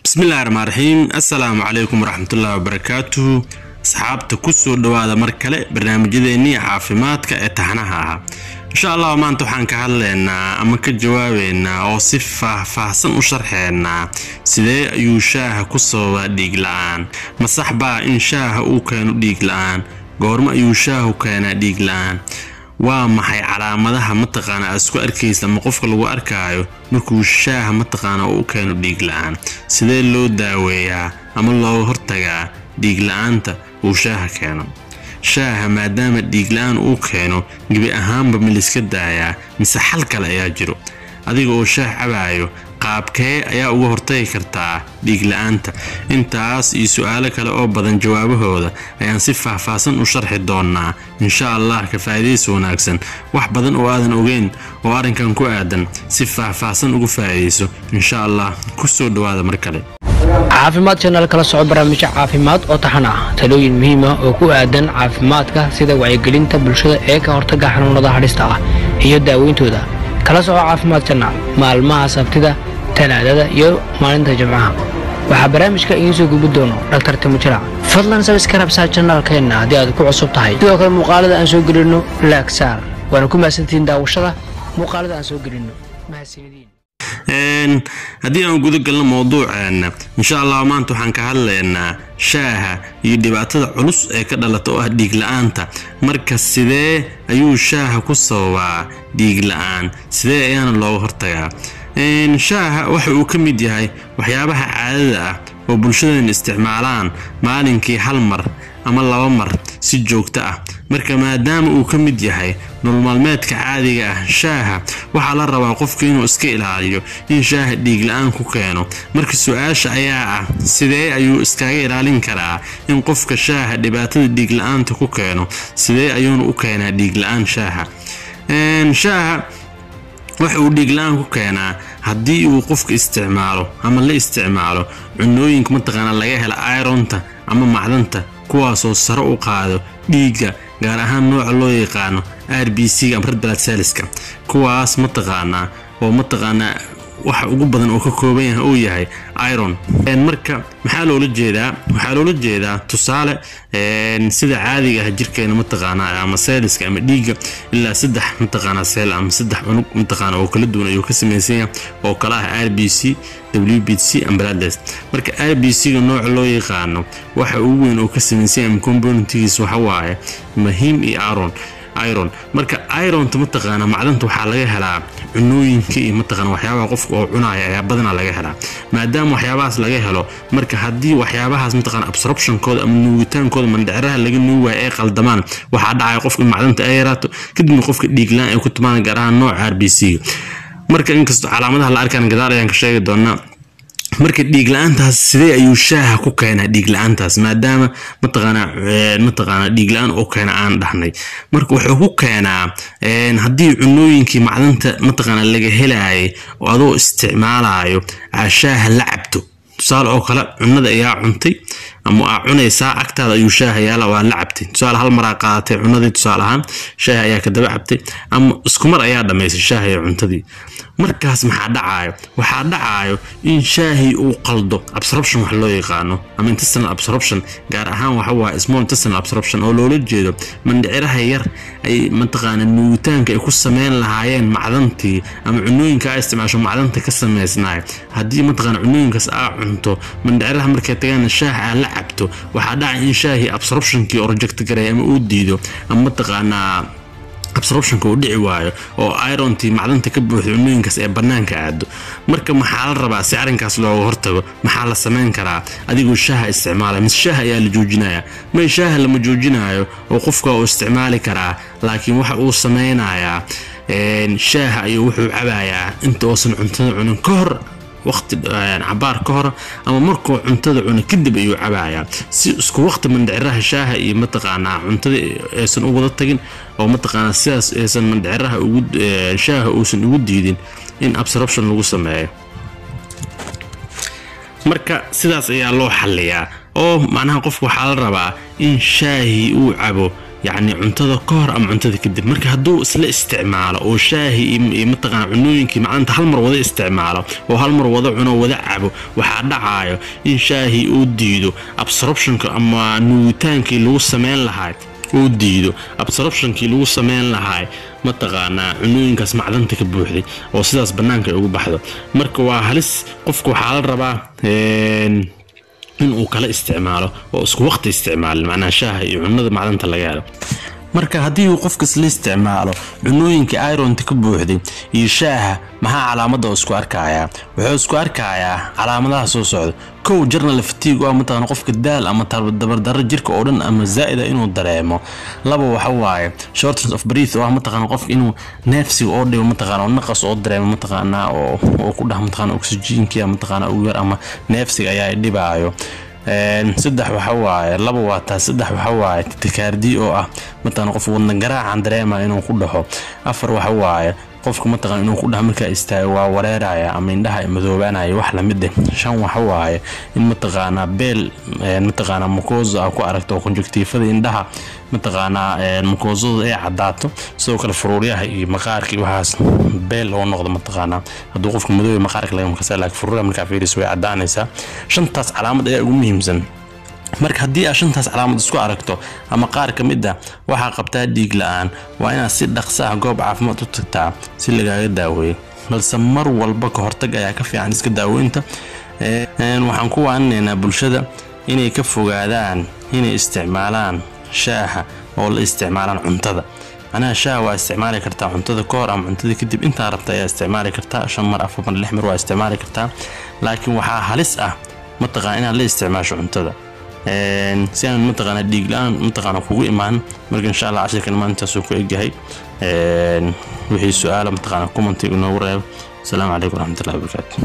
بسم الله الرحمن الرحيم. السلام عليكم ورحمة الله وبركاته. أصحابتا كسو دوادا مركلة برنامجيديني عافيمادكا ee taxanaha ah. insha Allah maanta waxaan ka hadlaynaa ama ka jawaabeynaa oo si faahfaahsan u sharxeynaa sidee ayuu shaaha ku soo dhiig la'aan. Ma sax baa in shaaha uu keeno dhiig la'aan? goorma ayuu shaahu keenaa dhiig la'aan? waa maxay calaamadaha mataqaana isku arkaysa ama qofka lagu arkaayo markuu shaaha mataqaana uu keeno dhiig la'aan? sidee loo daaweeyaa ama loo hortagaa dhiig la'aanta uu shaaha keeno? shaaha maadaama dhiig la'aan uu keeno gabi ahaanba ma liska daayaa mise xal kale ayaa jiro? adiga oo shaah cabaayo qaabkee ayaa uga hortagi kartaa dhiig la'aanta? intaas iyo su'aalo kale oo badan jawaabahooda ayaan si faahfaahsan u sharxi doonaa insha Allah. ka faa'iideyso wanaagsan wax badan oo aadan ogeyn oo arrinkan ku aadan si faahfaahsan ugu faa'iideyso insha Allah. ku soo dhawaada mar kale caafimaad channel kala soco barnaamij caafimaad oo taxan ah talooyin muhiim ah oo ku aadan caafimaadka sida wacyigelinta bulshada ee ka hortagga xanuunada halista ah iyo daaweyntooda. kala soco caafimaad channel maalmaha sabtida, talaadada iyo maalinta jimcaha. waxaa barnaamijka idiin soo gudbin doono Dr. Timujira. fadlan subscribe channelkeena haddii aad ku cusub tahay. sidoo kale muuqaalada aan soo gelino like saar. waana ku mahadsantihiin daawashada muuqaalada aan soo gelino. mahadsanidin. haddii aan guda galno mowduuceena insha Allah maanta waxaan ka hadlaynaa shaaha iyo dhibaatada culus ee ka dhalata oo ah dhiig la'aanta. marka sidee ayuu shaaha ku sababaa dhiig la'aan? sidee ayaana looga hortagaa? shaaha waxa uu ka mid yahay waxyaabaha caadada ah oo bulshadeen isticmaalaan maalinkii hal mar ama laba mar si joogto ah. marka maadaama uu ka mid yahay nolol maalmeedka caadiga ah, shaaha waxaa la rabaa qofka inuu iska ilaaliyo in shaaha dhiig la'aan ku keeno. marka su'aasha ayaa ah sidee ayuu iskaga ilaalin karaa in qofka shaaha dhibaatada dhiig la'aanta ku keeno? sidee ayuuna u keenaa dhiig la'aan shaaha? shaaha waxa uu dhiig la'aan ku keenaa haddii uu qofka isticmaalo ama la isticmaalo cunooyinka mataqaana laga helo ironta ama macdanta kuwaasoo sare u qaado dhiigga, gaar ahaan nooca loo yaqaano RBC ama red blood cellska. kuwaas mataqaana oo mataqaana waxa ugu badan oo ka kooban yahay uu yahay iron. marka maxaa loola jeedaa? waxaa loola jeedaa tusaale sida caadiga ah jirkeena mataqaana ama cellska ama dhiigga ilaa 3 mataqaana cell ama 3 unug mataqaana oo kala duwan ayuu ka samaysan yahay oo kala ah RBC, WBC and platelets. marka RBC ga nooca loo yaqaano waxa ugu weyn oo ka samaysan yahay componentigiisa waxa waaye muhiim iyo iron. marka ironta mataqaana macdanta waxaa laga helaa cunooyinka iyo mataqaana waxyaabaha qofka oo cunaya ayaa badanaa laga helaa. maadaama waxyaabahaas laga helo, marka haddii waxyaabahaas mataqaana absorption-kooda ama nuugitaankooda mandhiciraha laga nuugayo ay qaldamaan, waxaa dhacaya qofka in macdanta ay yaraato kadibna qofka dhiig la'aan ay ku timaado, gaar ahaan nooca RBC. marka inkastoo calaamadaha la arkaan gadaal ayaan ka sheegi doonaa. marka dhiig la'aantaas sidee ayuu shaaha ku keenaa dhiig la'aantaas maadaama mataqaana dhiig la'aan oo keena aan dhahnay? marka wuxuu ku keenaa haddii cunooyinkii macdanta mataqaana laga helaayay oo adoo isticmaalayo shaaha la cabto. tusaale oo kale cunada ayaa cuntay ama aa cunaysaa agtaada ayuu shaaha yaala waa la cabtay. tusaale hal mar aa qaadatay cunadii, tusaale ahaan shaaha ayaa ka daba cabtay ama isku mar ayaa dhamaysay shaaha iyo cuntadii. markaas maxaa dhacayo? waxaa dhacayo in shaahi uu qaldo absorption wax loo yaqaano ama intestinal absorption, gaar ahaan waxa waa small intestinal absorption oo loola jeedo mandhiciraha yar ay mataqaana nuugitaanka ay ku sameyn lahaayeen macdantii ama cunooyinka ay isticmaasho macdanta ka sameysnaay. haddii mataqaana cunooyinkaas aa cunto mandhiciraha markay tagaan shaaha aa la cabto, waxaa dhacay in shaahi absorption-kii oo reject garay ama uu diido ama mataqaana absorption-ka uu dhici waayo oo irontii macdanta ka buuxdo cunooyinkaas ee bannaanka aado. marka maxaa la rabaa si arrinkaas looga hortago? maxaa la samayn karaa adigoo shaaha isticmaala? mise shaaha ayaa la joojinayaa? may shaaha lama joojinayo oo qofka uu isticmaali karaa, laakiin waxa uu sameynayaa shaaha ayuu wuxuu cabayaa inta uusan cuntada cunin ka hor, waqti cabaar ka hor ama markuu cuntada cuno kadib ayuu cabayaa, si isku waqti mandhiciraha shaaha iyo mataqaana cuntada aysan u wada tagin oo mataqaana sidaas aysan mandhiciraha shaaha uusan ugu diidin in absorption lagu sameeyo. marka sidaas ayaa loo xalliyaa oo macnaha qofku waxaa la rabaa in shaahi uu cabo يعني cuntada ka hor ama cuntada kadib marka hadduu isla isticmaalo oo shaahi iyo mataqaan cunooyinkii maanta hal mar wada isticmaalo oo hal mar wada cuno wada cabo waxa dhacayo in shaahi uu diido absorptionka ama nuugitaankii lagu sameyn lahaa uu diido absorptionkii lagu sameyn lahaa mataqaana cunooyinkaas macdanta ka buuxday oo sidaas banaanka ugu baxdo marka waa halis qofku waxa la rabaa in uu kala isticmaalo oo isku waqti isticmaal macna shaaha iyo cunada macdanta laga helo marka haddii uu qofka isla isticmaalo cunooyinka ironta ka buuxday iyo shaaha maxaa calaamada isku arkaya wuxuu isku arkayaa calaamadaha soo socda kow journal fatigue oo mataqaan qofka daal ama dabardaro jirka oo dhan ama zaa'ida inuu dareemo laba waxa waaye shortness of breath oo mataqaan qofka inuu neefsiga oo dhibo mataqaan oo naqas oo dareemo mataqaan oo ku dhax mataqaan oxygen-ka mataqaan ugu yar ama neefsiga ayaa dhibaayo saddex waxa waaye laba waa taa saddex waxa waaye takaardi oo ah mataqaan qof wadna garaacan dareema inuu ku dhaxo afar waxa waaye qofka mataqaan inuu ku dhax marka istaago waa wareeraya ama indhaha madoobaanaya wax la mid ah shan waxa waaye in mataqaan beel mataqaan mucosa ku aragto conjunctivada indhaha mataqaan mucosada ay cadaato sidoo kale furuuryaha iyo maqaarka waxaas beel oo noqdo mataqaan hadduu qofka madoow maqaarka laga makasay laakiin furuuryaha marka fiiris way cadaanaysaa shantaas calaamad ayaa ugu muhiimsan marka haddii aad shantaas calaamad isku aragto ama qaar ka mid ah waxa qabtaa dhiig la'aan waa inaad si dhaqso ah goob caafimaad u tagtaa si lagaaga daaweeyo balse mar walba ka hortag ayaa ka fiican iska daaweynta waxaan ku waaninaynaa bulshada inay ka fogaadaan inay isticmaalaan shaaha oo la isticmaalaan cuntada أنا شاة واستعمالي كرتا عنتذا كور أم عنتذا كدب أنت عرفت يا استعمالي كرتا عشان مر أفضل اللحمر واستعمالي كرتا لكن وحا هلسأ متقانا ليه استعمال شو عنتذا سيان متقانا ديق الآن متقانا كوي إيمان مرق إن شاء الله عشان كلمة أنت سوكو إجهي وحي السؤال متقانا كومنتي ونوري السلام عليكم ورحمة الله وبركاته